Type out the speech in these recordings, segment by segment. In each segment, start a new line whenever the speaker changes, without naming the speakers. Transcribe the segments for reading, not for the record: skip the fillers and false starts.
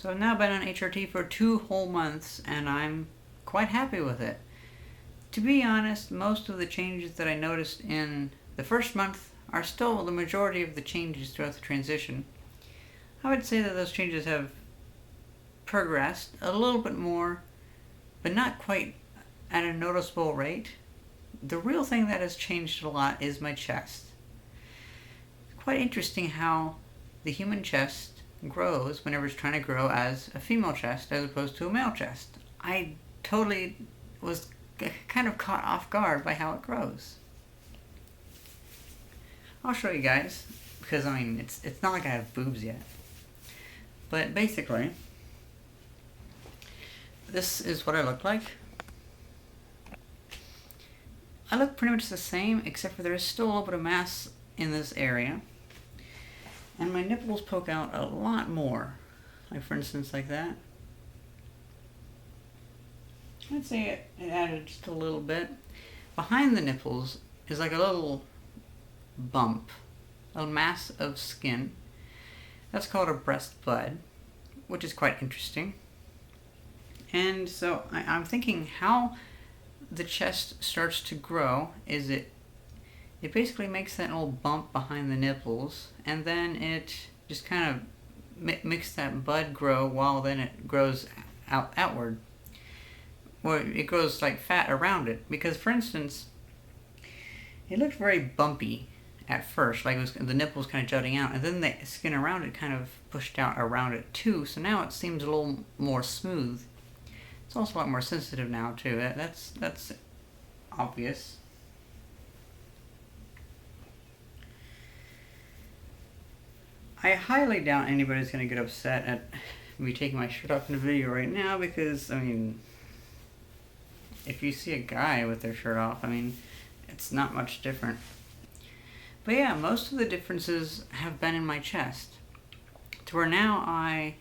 So I've now been on HRT for 2 whole months and I'm quite happy with it. To be honest, most of the changes that I noticed in the first month are still the majority of the changes throughout the transition. I would say that those changes have progressed a little bit more, but not quite at a noticeable rate. The real thing that has changed a lot is my chest. It's quite interesting how the human chest grows whenever it's trying to grow as a female chest as opposed to a male chest. I totally was kind of caught off guard by how it grows. I'll show you guys, because I mean it's not like I have boobs yet. But basically, this is what I look like. I look pretty much the same, except for there is still a little bit of mass in this area. And my nipples poke out a lot more. Like for instance, like that. I'd say it added just a little bit. Behind the nipples is like a little bump, a mass of skin. That's called a breast bud, which is quite interesting. And so I'm thinking how the chest starts to grow is it basically makes that little bump behind the nipples, and then it just kind of makes that bud grow while then it grows outward. Well, it grows like fat around it, because for instance, it looked very bumpy at first, like the nipple was kind of jutting out, and then the skin around it kind of pushed out around it too, so now it seems a little more smooth. It's also a lot more sensitive now too. That's obvious. I highly doubt anybody's going to get upset at me taking my shirt off in a video right now, because, I mean, if you see a guy with their shirt off, I mean, it's not much different. But yeah, most of the differences have been in my chest, to where now I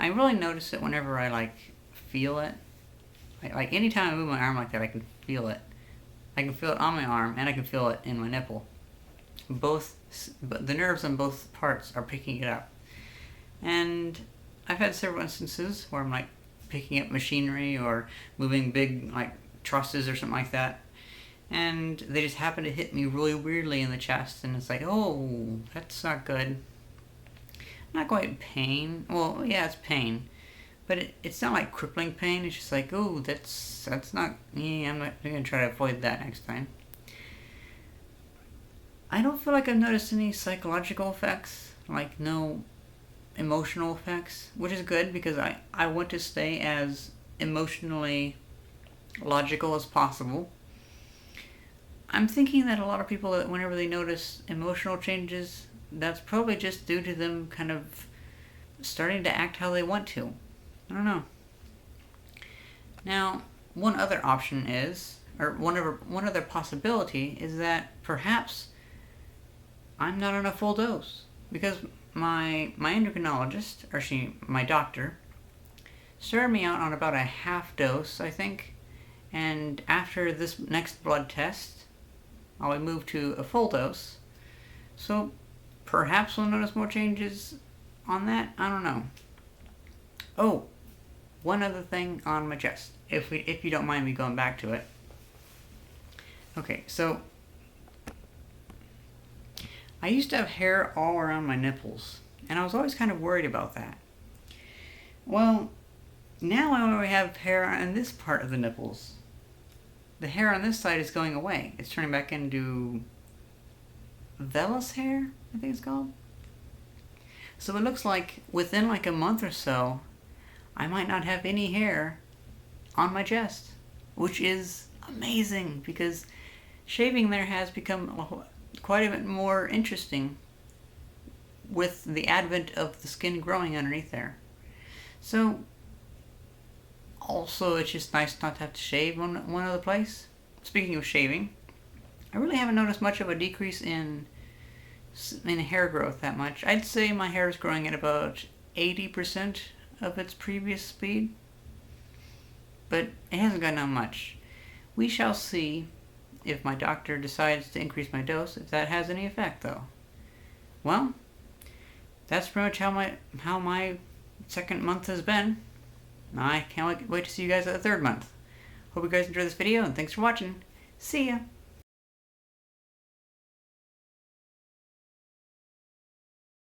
really notice it whenever I, like, feel it. Like anytime I move my arm like that, I can feel it. I can feel it on my arm, and I can feel it in my nipple. The nerves on both parts are picking it up. And I've had several instances where I'm like picking up machinery or moving big like trusses or something like that, and they just happen to hit me really weirdly in the chest, and it's like, oh, that's not good. Not quite pain. Well, yeah, it's pain, but it's not like crippling pain. It's just like, oh, that's not. Yeah, I'm gonna try to avoid that next time. I don't feel like I've noticed any psychological effects, like no emotional effects, which is good, because I want to stay as emotionally logical as possible. I'm thinking that a lot of people, that whenever they notice emotional changes, that's probably just due to them kind of starting to act how they want to. I don't know. Now, one other option is, or one other possibility is that perhaps I'm not on a full dose, because my endocrinologist, or my doctor, started me out on about a half dose, I think, and after this next blood test, I'll move to a full dose. So perhaps we'll notice more changes on that. I don't know. Oh, one other thing on my chest, if you don't mind me going back to it. Okay, so I used to have hair all around my nipples, and I was always kind of worried about that. Well, now I only have hair on this part of the nipples. The hair on this side is going away. It's turning back into vellus hair, I think it's called. So it looks like within like a month or so, I might not have any hair on my chest, which is amazing, because shaving there has become quite a bit more interesting with the advent of the skin growing underneath there. So also, it's just nice not to have to shave one other place. Speaking of shaving, I really haven't noticed much of a decrease in hair growth that much. I'd say my hair is growing at about 80% of its previous speed, but it hasn't gone down much. We shall see if my doctor decides to increase my dose, if that has any effect though. Well, that's pretty much how my second month has been. I can't wait to see you guys at the third month. Hope you guys enjoy this video, and thanks for watching. See ya!